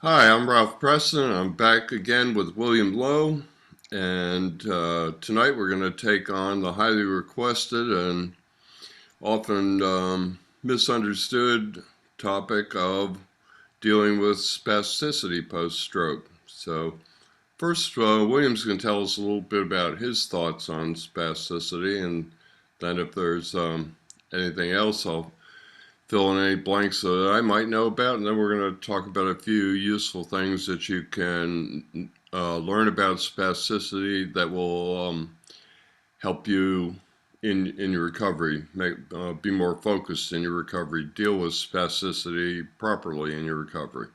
Hi, I'm Ralph Preston. I'm back again with William Lowe, and tonight we're going to take on the highly requested and often misunderstood topic of dealing with spasticity post-stroke. So, first, William's going to tell us a little bit about his thoughts on spasticity, and then if there's anything else, I'll fill in any blanks that I might know about, and then we're going to talk about a few useful things that you can learn about spasticity that will help you in your recovery, be more focused in your recovery, deal with spasticity properly in your recovery.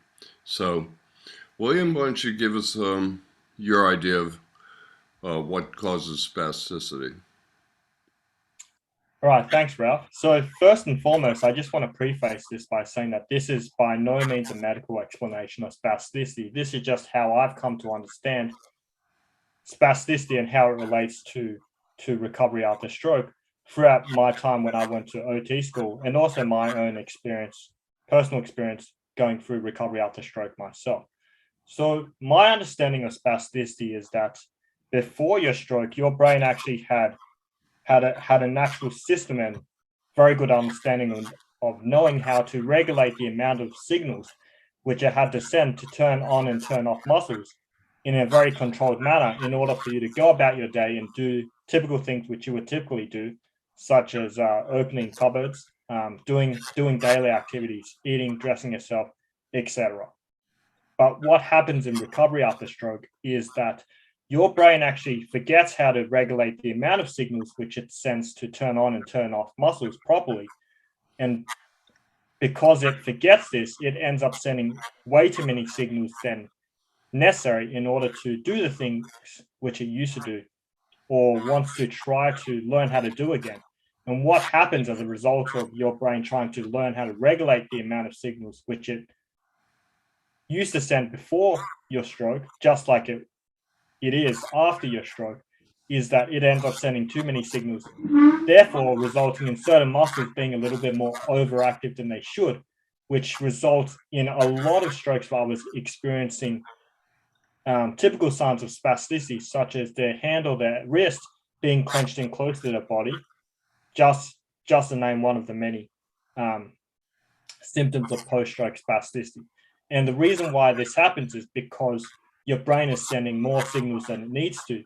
So, William, why don't you give us your idea of what causes spasticity? All right, thanks, Ralph. So, first and foremost, I just want to preface this by saying that this is by no means a medical explanation of spasticity. This is just how I've come to understand spasticity and how it relates to recovery after stroke throughout my time when I went to OT school, and also my own experience, personal experience going through recovery after stroke myself. So, my understanding of spasticity is that before your stroke, your brain actually had a natural system and very good understanding of knowing how to regulate the amount of signals which it had to send to turn on and turn off muscles in a very controlled manner in order for you to go about your day and do typical things which you would typically do, such as opening cupboards, doing daily activities, eating, dressing yourself, etc. But what happens in recovery after stroke is that your brain actually forgets how to regulate the amount of signals which it sends to turn on and turn off muscles properly. And because it forgets this, it ends up sending way too many signals than necessary in order to do the things which it used to do or wants to try to learn how to do again. And what happens as a result of your brain trying to learn how to regulate the amount of signals which it used to send before your stroke, just like it is after your stroke, is that it ends up sending too many signals, therefore resulting in certain muscles being a little bit more overactive than they should, which results in a lot of strokes where I was experiencing typical signs of spasticity, such as their hand or their wrist being clenched in close to the body, just just to name one of the many um, symptoms of post-stroke spasticity. And the reason why this happens is because your brain is sending more signals than it needs to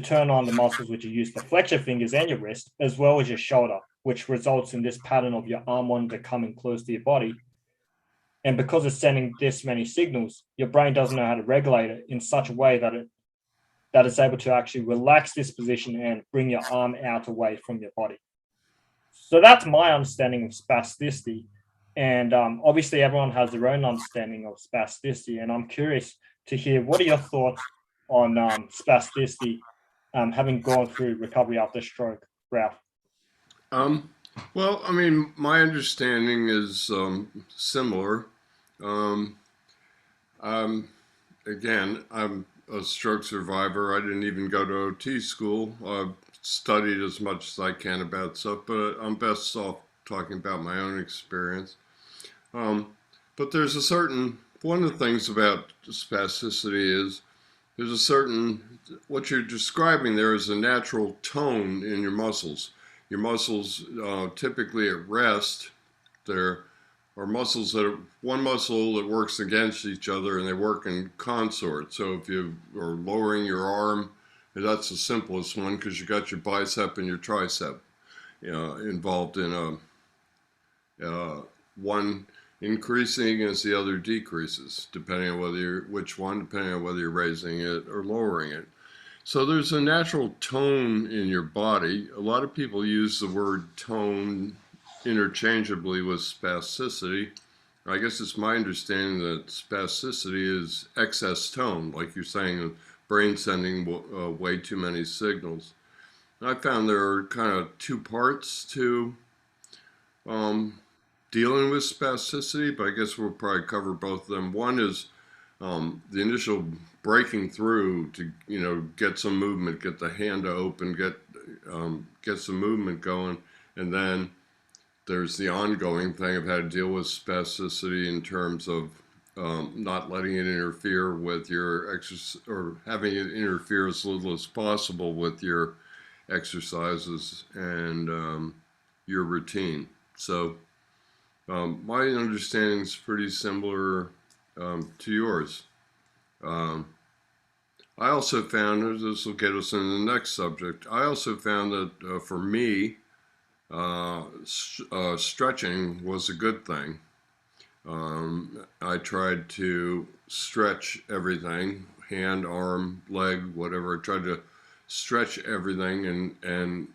turn on the muscles which are used to flex your fingers and your wrist, as well as your shoulder, which results in this pattern of your arm wanting to come in close to your body. And because it's sending this many signals, your brain doesn't know how to regulate it in such a way that it's able to actually relax this position and bring your arm out away from your body. So that's my understanding of spasticity. And obviously, everyone has their own understanding of spasticity. And I'm curious to hear what are your thoughts on spasticity, having gone through recovery after stroke, Ralph? Um, well, I mean, my understanding is similar. Um, Um, Again, I'm a stroke survivor. I didn't even go to OT school. I've studied as much as I can about stuff, but I'm best off talking about my own experience. Um, but there's a certain, one of the things about spasticity is there's a certain, what you're describing there is a natural tone in your muscles. Your muscles typically at rest, they're are muscles that are one muscle that works against each other and they work in consort. So if you are lowering your arm, that's the simplest one because you got your bicep and your tricep, involved in one increasing as the other decreases, depending on depending on whether you're raising it or lowering it. So there's a natural tone in your body. A lot of people use the word tone interchangeably with spasticity. I guess it's my understanding that spasticity is excess tone, like you're saying, the brain sending way too many signals. And I found there are kind of two parts to um, dealing with spasticity, but I guess we'll probably cover both of them. One is the initial breaking through to get some movement, get the hand to open, get some movement going, and then there's the ongoing thing of how to deal with spasticity in terms of not letting it interfere with your exercise, or having it interfere as little as possible with your exercises and your routine. So my understanding is pretty similar to yours. Um, I also found, this will get us into the next subject, I also found that for me, stretching was a good thing. I tried to stretch everything, hand, arm, leg, whatever. I tried to stretch everything and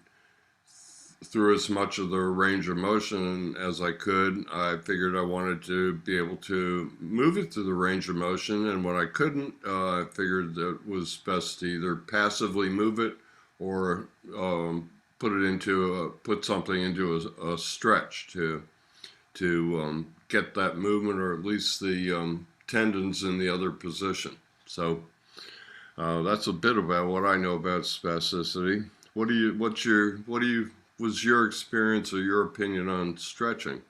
through as much of the range of motion as I could. I figured I wanted to be able to move it through the range of motion, and when I couldn't, I figured that it was best to either passively move it or put something into a stretch to get that movement, or at least the tendons in the other position. So that's a bit about what I know about spasticity. Was your experience or your opinion on stretching?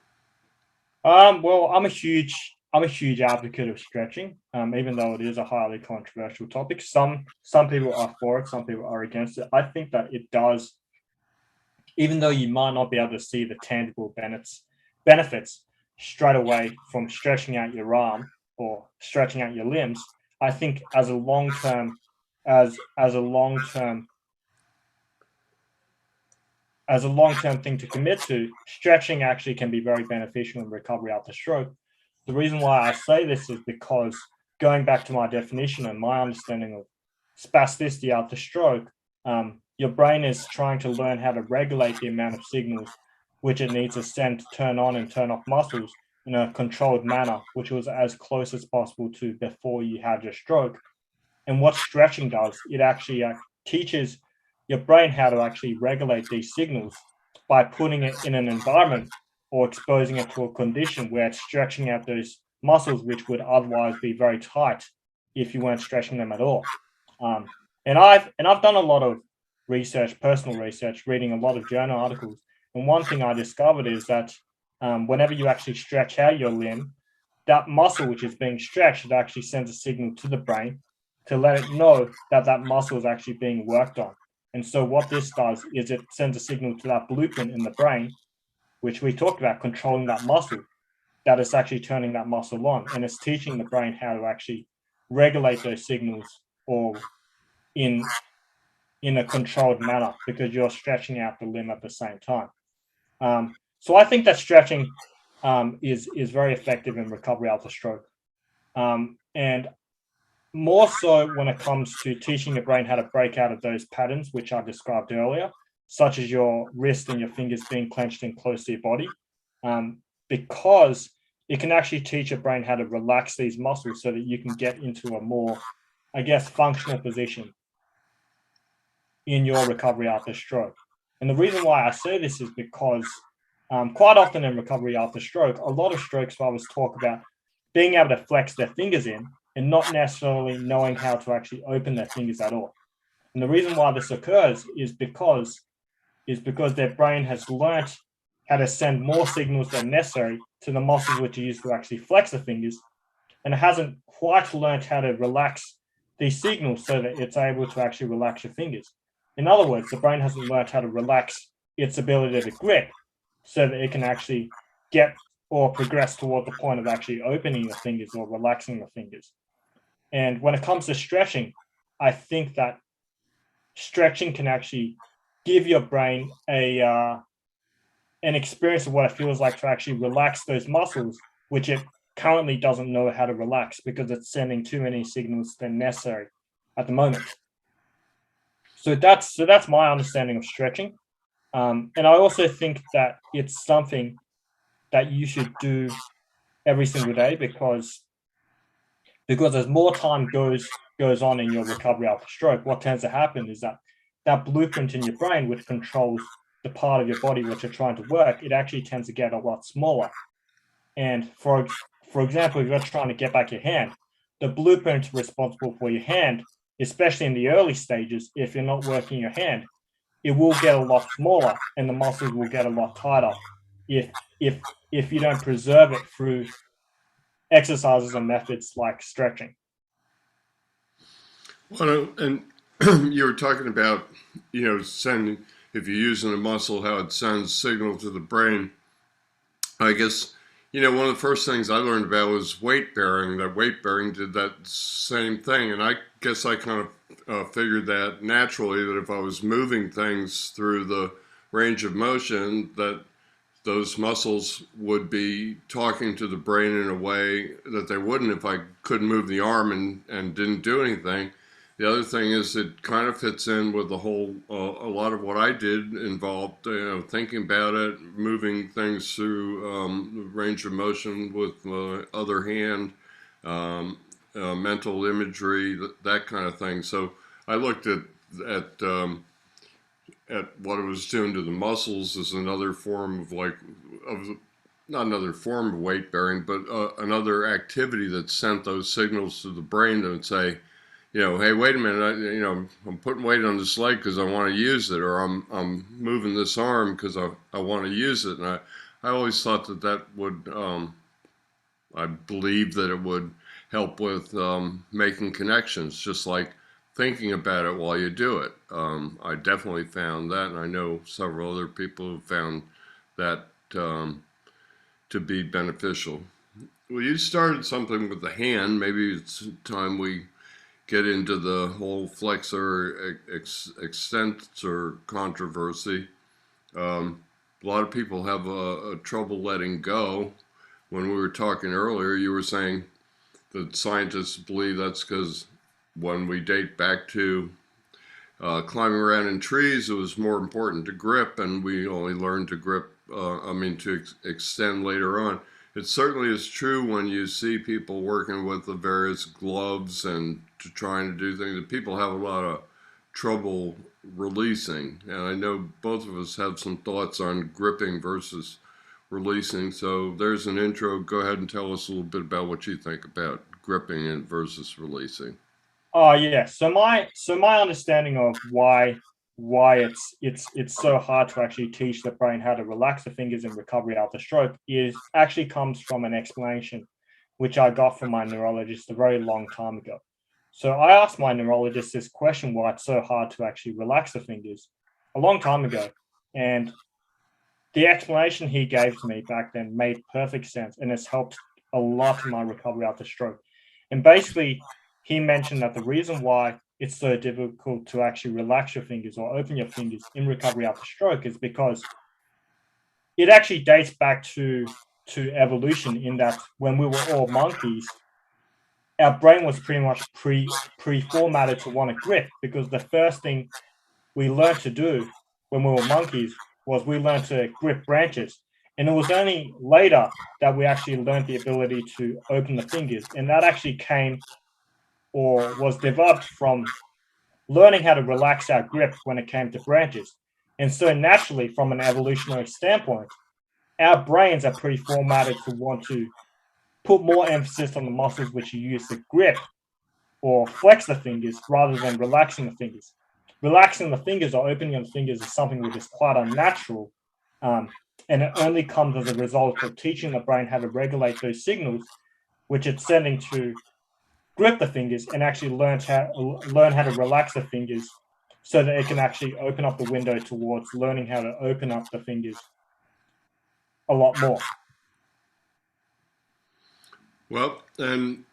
Well, I'm a huge advocate of stretching, even though it is a highly controversial topic. Some people are for it, some people are against it. I think that it does, even though you might not be able to see the tangible benefits straight away from stretching out your arm or stretching out your limbs. I think as a long term, as a long term as a long-term thing to commit to, stretching actually can be very beneficial in recovery after stroke. The reason why I say this is because, going back to my definition and my understanding of spasticity after stroke, your brain is trying to learn how to regulate the amount of signals which it needs to send to turn on and turn off muscles in a controlled manner, which was as close as possible to before you had your stroke. And what stretching does, it actually teaches your brain how to actually regulate these signals by putting it in an environment or exposing it to a condition where it's stretching out those muscles which would otherwise be very tight if you weren't stretching them at all. Um, and I've done a lot of research, personal research, reading a lot of journal articles. And one thing I discovered is that whenever you actually stretch out your limb, that muscle which is being stretched, it actually sends a signal to the brain to let it know that that muscle is actually being worked on. And so what this does is it sends a signal to that blueprint in the brain, which we talked about controlling that muscle, that it's actually turning that muscle on, and it's teaching the brain how to actually regulate those signals or in in a controlled manner because you're stretching out the limb at the same time. So I think that stretching is very effective in recovery after stroke. And more so when it comes to teaching the brain how to break out of those patterns, which I described earlier, such as your wrist and your fingers being clenched in close to your body, because it can actually teach your brain how to relax these muscles so that you can get into a more, I guess, functional position in your recovery after stroke. And the reason why I say this is because quite often in recovery after stroke, a lot of stroke survivors talk about being able to flex their fingers in and not necessarily knowing how to actually open their fingers at all. And the reason why this occurs is because their brain has learnt how to send more signals than necessary to the muscles which are used to actually flex the fingers, and it hasn't quite learnt how to relax these signals so that it's able to actually relax your fingers. In other words, the brain hasn't learned how to relax its ability to grip so that it can actually get or progress toward the point of actually opening the fingers or relaxing the fingers. And when it comes to stretching, I think that stretching can actually give your brain an experience of what it feels like to actually relax those muscles, which it currently doesn't know how to relax because it's sending too many signals than necessary at the moment. So that's my understanding of stretching. And I also think that it's something that you should do every single day because as more time goes on in your recovery after stroke, what tends to happen is that that blueprint in your brain, which controls the part of your body which you're trying to work, it actually tends to get a lot smaller. And for example, if you're trying to get back your hand, the blueprint responsible for your hand, especially in the early stages, if you're not working your hand, it will get a lot smaller and the muscles will get a lot tighter if if if you don't preserve it through exercises and methods like stretching. Well, and you were talking about, sending, if you're using a muscle, how it sends signal to the brain. I guess, one of the first things I learned about was weight bearing. That weight bearing did that same thing. And I guess I kind of figured that naturally, that if I was moving things through the range of motion, that those muscles would be talking to the brain in a way that they wouldn't if I couldn't move the arm and didn't do anything. The other thing is it kind of fits in with the whole, a lot of what I did involved, thinking about it, moving things through the range of motion with my other hand, mental imagery, that kind of thing. So I looked at what it was doing to the muscles as another form of not another form of weight bearing, but another activity that sent those signals to the brain that would say, hey, wait a minute, I'm putting weight on this leg because I want to use it, or I'm moving this arm because I want to use it. And I always thought that would, I believe that it would help with making connections, just like thinking about it while you do it. I definitely found that, and I know several other people who found that to be beneficial. Well, you started something with the hand. Maybe it's time we get into the whole flexor extensor controversy. A lot of people have a trouble letting go. When we were talking earlier, you were saying that scientists believe that's because when we date back to climbing around in trees, it was more important to grip, and we only learned to grip, to extend later on. It certainly is true when you see people working with the various gloves and trying to do things that people have a lot of trouble releasing. And I know both of us have some thoughts on gripping versus releasing. So there's an intro. Go ahead and tell us a little bit about what you think about gripping and versus releasing. Oh yeah. So my understanding of why it's so hard to actually teach the brain how to relax the fingers in recovery after stroke is actually comes from an explanation which I got from my neurologist a very long time ago. So I asked my neurologist this question, why it's so hard to actually relax the fingers, a long time ago. And the explanation he gave to me back then made perfect sense, and it's helped a lot in my recovery after stroke. And basically, he mentioned that the reason why it's so difficult to actually relax your fingers or open your fingers in recovery after stroke is because it actually dates back to evolution, in that when we were all monkeys, our brain was pretty much pre-formatted to want to grip, because the first thing we learned to do when we were monkeys was we learned to grip branches. And it was only later that we actually learned the ability to open the fingers. And that actually came or was developed from learning how to relax our grip when it came to branches. And so naturally, from an evolutionary standpoint, our brains are pre-formatted to want to put more emphasis on the muscles which you use to grip or flex the fingers rather than relaxing the fingers. Relaxing the fingers or opening the fingers is something which is quite unnatural, and it only comes as a result of teaching the brain how to regulate those signals, which it's sending to grip the fingers, and actually learn how to relax the fingers, so that it can actually open up the window towards learning how to open up the fingers a lot more. Well, and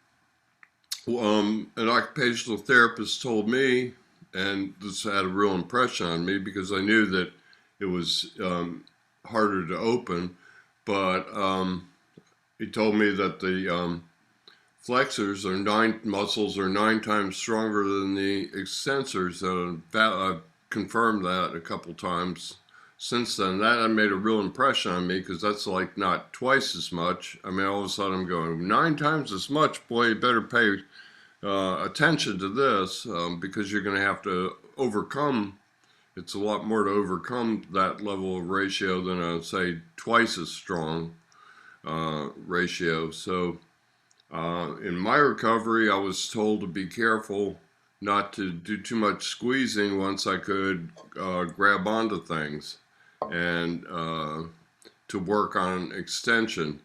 an occupational therapist told me, and this had a real impression on me because I knew that it was harder to open, but he told me that the flexors are muscles are 9 times stronger than the extensors. I've confirmed that a couple times since then. That made a real impression on me because that's like not twice as much. I mean, all of a sudden I'm going 9 times as much. Boy, you better pay attention to this because you're going to have to overcome. It's a lot more to overcome that level of ratio than a, say, twice as strong ratio. So in my recovery, I was told to be careful not to do too much squeezing once I could grab onto things, and to work on extension,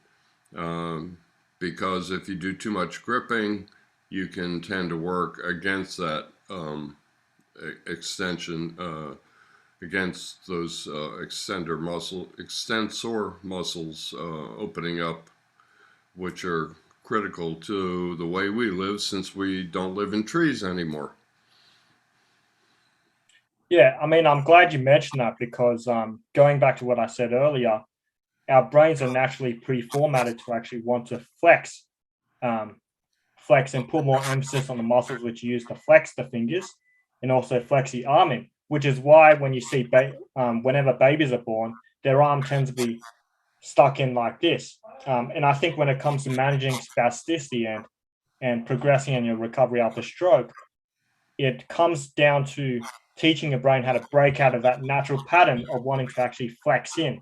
because if you do too much gripping, you can tend to work against that extension, against those extensor muscles opening up, which are critical to the way we live since we don't live in trees anymore. Yeah, I mean, I'm glad you mentioned that because going back to what I said earlier, our brains are naturally pre-formatted to actually want to um, flex and put more emphasis on the muscles which you use to flex the fingers and also flex the arm in, which is why when you see whenever babies are born, their arm tends to be stuck in like this. And I think when it comes to managing spasticity and progressing in your recovery after stroke, it comes down to teaching your brain how to break out of that natural pattern of wanting to actually flex the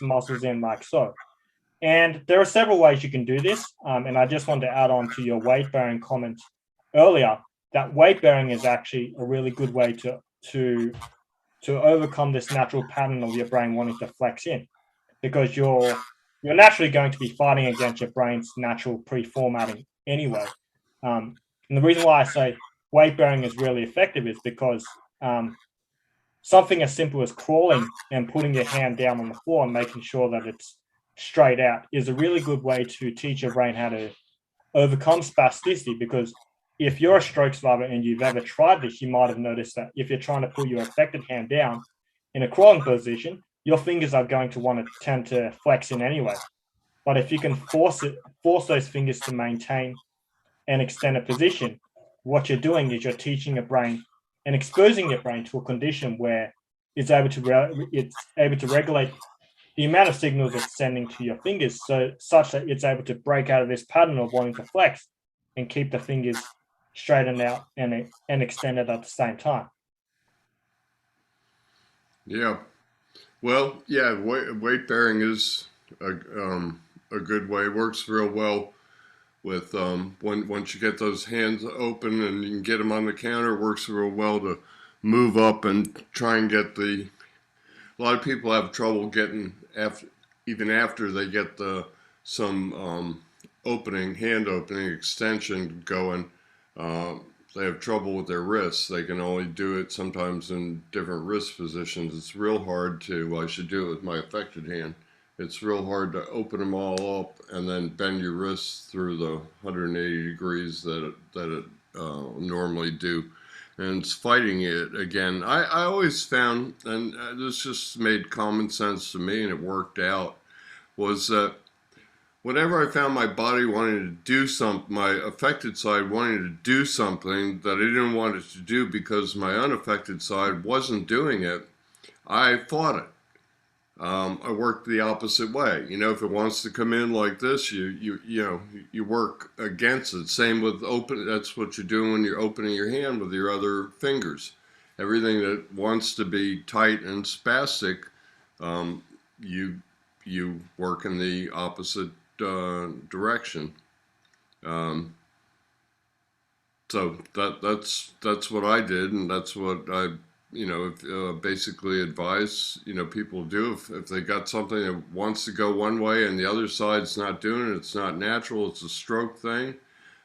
muscles in like so. And there are several ways you can do this. And I just want to add on to your weight bearing comment earlier that weight bearing is actually a really good way to overcome this natural pattern of your brain wanting to flex in, because you're naturally going to be fighting against your brain's natural pre-formatting anyway. And the reason why I say weight bearing is really effective is because something as simple as crawling and putting your hand down on the floor and making sure that it's straight out is a really good way to teach your brain how to overcome spasticity. Because if you're a stroke survivor and you've ever tried this, you might have noticed that if you're trying to put your affected hand down in a crawling position, your fingers are going to want to tend to flex in anyway. But if you can force those fingers to maintain an extended position, what you're doing is you're teaching your brain and exposing your brain to a condition where it's able to regulate the amount of signals it's sending to your fingers, so such that it's able to break out of this pattern of wanting to flex and keep the fingers straightened out and extended at the same time. Yeah. Well, yeah, weight bearing is a good way. It works real well with when once you get those hands open and you can get them on the counter. It works real well to move up and try and get the. A lot of people have trouble getting even after they get some hand opening extension going. Uh, they have trouble with their wrists. They can only do it sometimes in different wrist positions. It's real hard to. I should do it with my affected hand. It's real hard to open them all up and then bend your wrists through the 180 degrees that it normally do. And it's fighting it again. I always found, and this just made common sense to me, and it worked out, was that whenever I found my body wanting to do something, my affected side wanting to do something that I didn't want it to do because my unaffected side wasn't doing it, I fought it. I work the opposite way. You know, if it wants to come in like this, you work against it. Same with open. That's what you're doing when you're opening your hand with your other fingers. Everything that wants to be tight and spastic, um, you you work in the opposite direction. Um, so that's what I did, and that's what I basically advise people do if they got something that wants to go one way and the other side's not doing it. It's not natural. It's a stroke thing.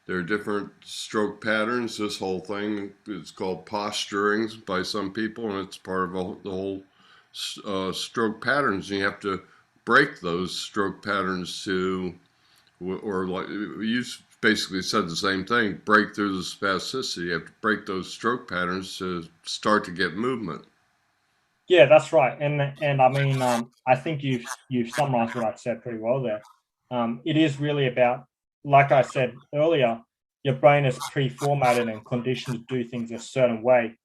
There are different stroke patterns. This whole thing is called posturing by some people, and it's part of the whole stroke patterns. And you have to break those stroke patterns to, or like you basically said the same thing, break through the spasticity. You have to break those stroke patterns to start to get movement. Yeah, that's right. And I mean, I think you've summarized what I've said pretty well there. It is really about, like I said earlier, your brain is pre-formatted and conditioned to do things a certain way,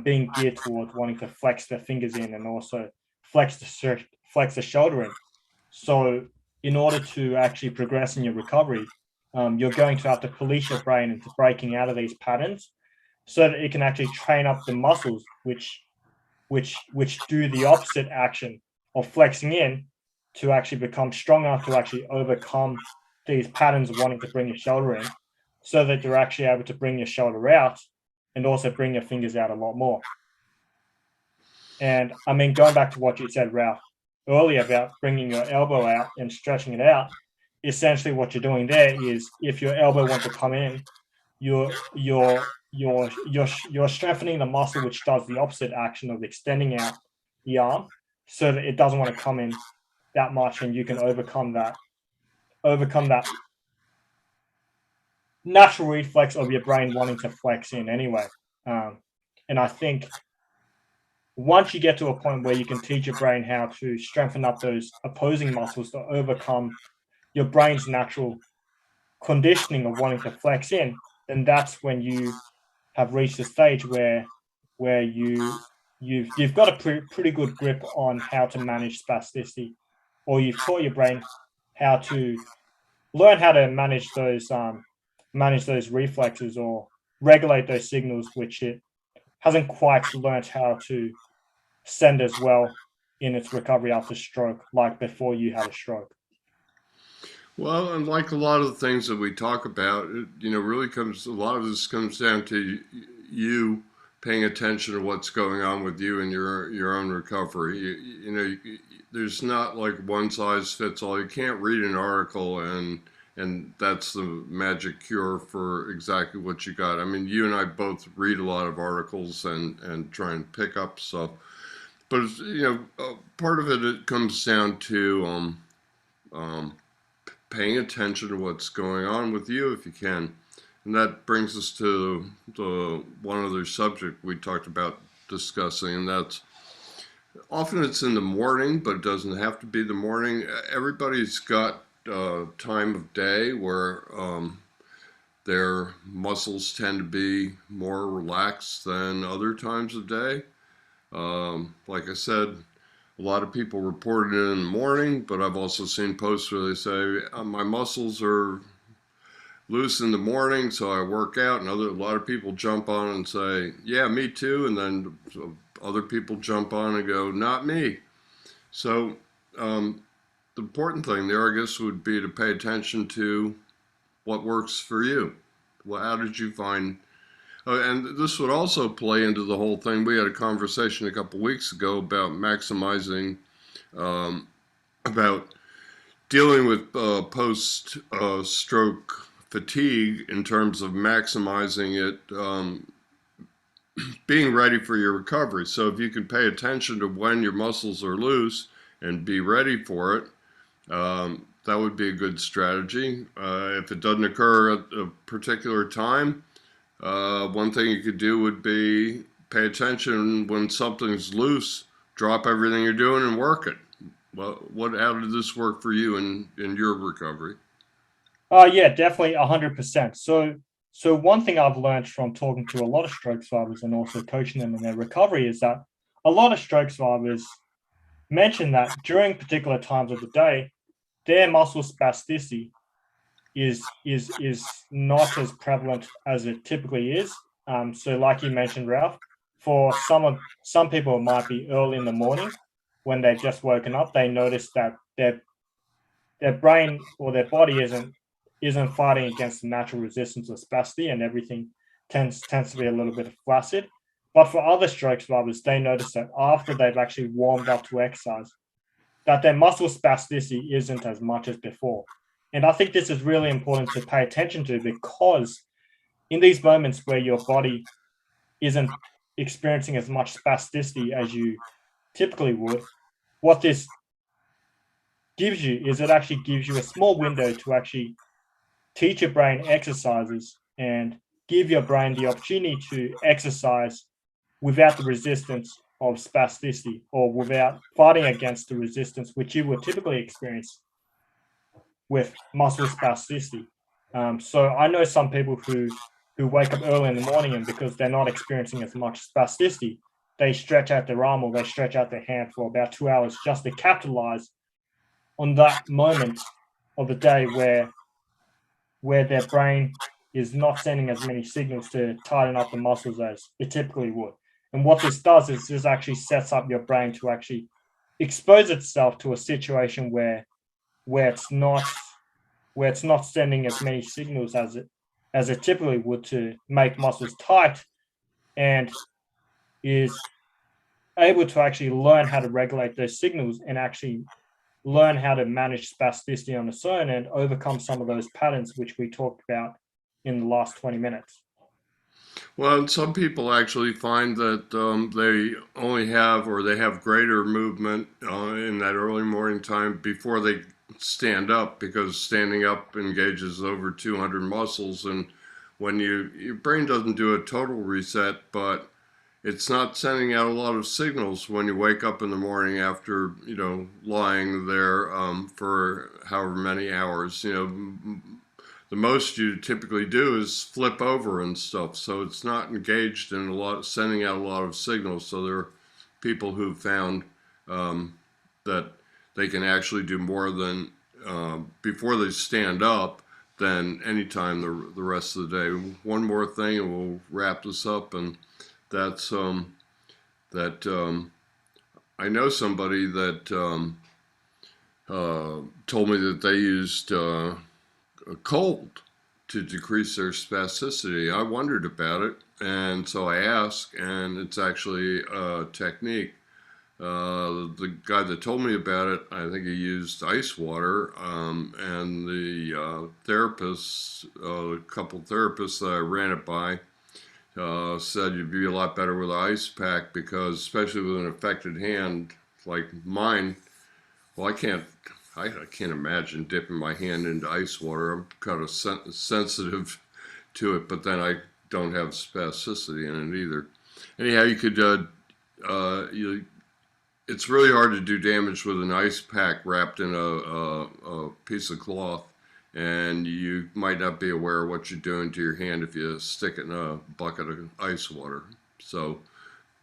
being geared towards wanting to flex the fingers in and also flex the shoulder in. So, in order to actually progress in your recovery, you're going to have to police your brain into breaking out of these patterns so that it can actually train up the muscles which do the opposite action of flexing in to actually become strong enough to actually overcome these patterns of wanting to bring your shoulder in, so that you're actually able to bring your shoulder out and also bring your fingers out a lot more. And I mean, going back to what you said, Ralph, earlier about bringing your elbow out and stretching it out, essentially what you're doing there is, if your elbow wants to come in, you're strengthening the muscle which does the opposite action of extending out the arm, so that it doesn't want to come in that much, and you can overcome that natural reflex of your brain wanting to flex in anyway. And I think once you get to a point where you can teach your brain how to strengthen up those opposing muscles to overcome your brain's natural conditioning of wanting to flex in, then that's when you have reached a stage where you've got a pretty good grip on how to manage spasticity, or you've taught your brain how to learn how to manage those reflexes, or regulate those signals which it hasn't quite learned how to send as well in its recovery after stroke, like before you had a stroke. Well, and like a lot of the things that we talk about, really a lot of this comes down to you paying attention to what's going on with you and your own recovery. There's not like one size fits all. You can't read an article and that's the magic cure for exactly what you got. I mean, you and I both read a lot of articles and try and pick up stuff, but part of it comes down to paying attention to what's going on with you if you can. And that brings us to the one other subject we talked about discussing, and that's often it's in the morning, but it doesn't have to be the morning. Everybody's got a time of day where their muscles tend to be more relaxed than other times of day. Like I said, a lot of people report it in the morning, but I've also seen posts where they say, my muscles are loose in the morning, so I work out, and a lot of people jump on and say, yeah, me too, and then other people jump on and go, not me. So the important thing there, I guess, would be to pay attention to what works for you. Well, how did you find? And this would also play into the whole thing. We had a conversation a couple weeks ago about maximizing, about dealing with post-stroke fatigue in terms of maximizing it, being ready for your recovery. So if you can pay attention to when your muscles are loose and be ready for it, that would be a good strategy. If it doesn't occur at a particular time, one thing you could do would be pay attention when something's loose, drop everything you're doing and work it. Well, how did this work for you in your recovery? Yeah, definitely 100%. So one thing I've learned from talking to a lot of stroke survivors and also coaching them in their recovery is that a lot of stroke survivors mention that during particular times of the day, their muscle spasticity is not as prevalent as it typically is. So like you mentioned, Ralph, for some people it might be early in the morning when they've just woken up. They notice that their brain or their body isn't fighting against the natural resistance of spasticity, and everything tends to be a little bit flaccid. But for other stroke survivors, they notice that after they've actually warmed up to exercise, that their muscle spasticity isn't as much as before. And I think this is really important to pay attention to, because in these moments where your body isn't experiencing as much spasticity as you typically would, what this gives you is it actually gives you a small window to actually teach your brain exercises and give your brain the opportunity to exercise without the resistance of spasticity, or without fighting against the resistance which you would typically experience with muscle spasticity. So I know some people who wake up early in the morning, and because they're not experiencing as much spasticity, they stretch out their arm or they stretch out their hand for about 2 hours just to capitalize on that moment of the day where their brain is not sending as many signals to tighten up the muscles as it typically would. And what this does is this actually sets up your brain to actually expose itself to a situation where it's not sending as many signals as it typically would to make muscles tight, and is able to actually learn how to regulate those signals and actually learn how to manage spasticity on its own and overcome some of those patterns which we talked about in the last 20 minutes. Well, some people actually find that they only have or they have greater movement in that early morning time before they stand up, because standing up engages over 200 muscles, and when your brain doesn't do a total reset, but it's not sending out a lot of signals when you wake up in the morning after, lying there for however many hours. The most you typically do is flip over and stuff, so it's not engaged in sending out a lot of signals. So there are people who've found that they can actually do more than before they stand up than any time the rest of the day. One more thing, and we'll wrap this up, and that's that I know somebody that told me that they used cold to decrease their spasticity. I wondered about it, and so I asked, and it's actually a technique. The guy that told me about it, I think he used ice water, and the therapists, a couple therapists that I ran it by, said you'd be a lot better with an ice pack, because especially with an affected hand like mine, well, I can't imagine dipping my hand into ice water. I'm kind of sensitive to it, but then I don't have spasticity in it either. Anyhow, it's really hard to do damage with an ice pack wrapped in a piece of cloth, and you might not be aware of what you're doing to your hand if you stick it in a bucket of ice water. So,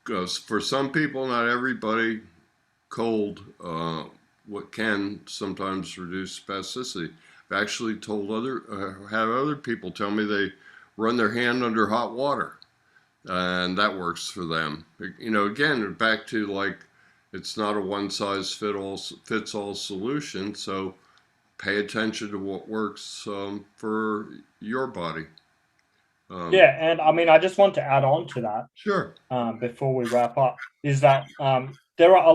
for some people, not everybody, cold what can sometimes reduce spasticity. I've actually had other people tell me they run their hand under hot water, and that works for them. Again, back to like, it's not a one size fits all solution. So pay attention to what works for your body. Yeah, and I mean, I just want to add on to that. Sure. Before we wrap up, is that there are a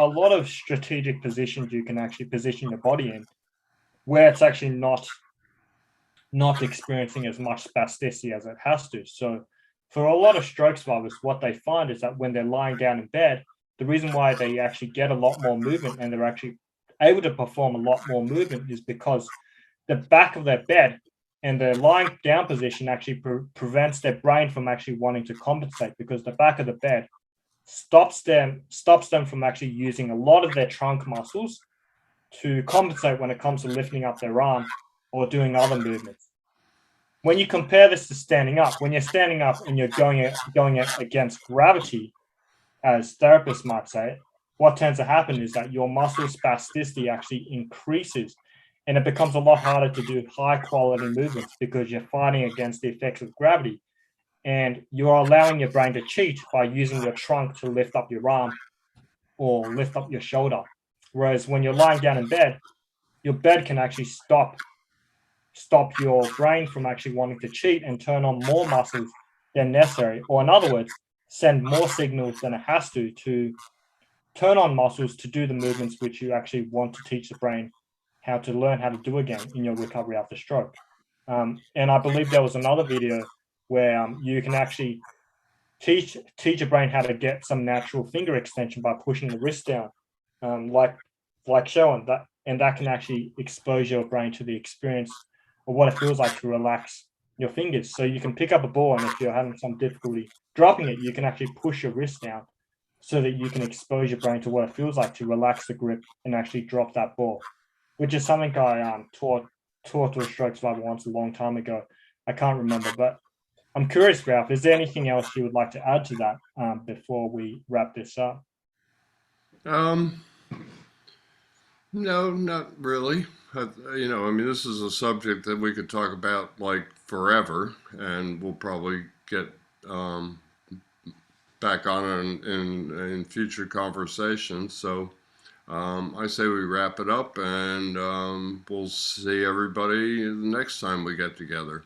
lot of strategic positions you can actually position your body in where it's actually not experiencing as much spasticity as it has to. So for a lot of stroke survivors, what they find is that when they're lying down in bed, the reason why they actually get a lot more movement and they're actually able to perform a lot more movement is because the back of their bed and the lying down position actually prevents their brain from actually wanting to compensate, because the back of the bed stops them from actually using a lot of their trunk muscles to compensate when it comes to lifting up their arm or doing other movements. When you compare this to standing up, when you're standing up and you're going against gravity, as therapists might say, what tends to happen is that your muscle spasticity actually increases, and it becomes a lot harder to do high quality movements because you're fighting against the effects of gravity, and you're allowing your brain to cheat by using your trunk to lift up your arm or lift up your shoulder. Whereas when you're lying down in bed, your bed can actually stop your brain from actually wanting to cheat and turn on more muscles than necessary, or in other words, send more signals than it has to turn on muscles to do the movements which you actually want to teach the brain how to learn how to do again in your recovery after stroke. And I believe there was another video where you can actually teach your brain how to get some natural finger extension by pushing the wrist down, like showing that, and that can actually expose your brain to the experience of what it feels like to relax your fingers. So you can pick up a ball, and if you're having some difficulty dropping it, you can actually push your wrist down so that you can expose your brain to what it feels like to relax the grip and actually drop that ball, which is something I taught to a stroke survivor once a long time ago. I can't remember, but I'm curious, Ralph, is there anything else you would like to add to that before we wrap this up? No, not really. I mean, this is a subject that we could talk about like forever, and we'll probably get back on it in future conversations. So I say we wrap it up, and we'll see everybody the next time we get together.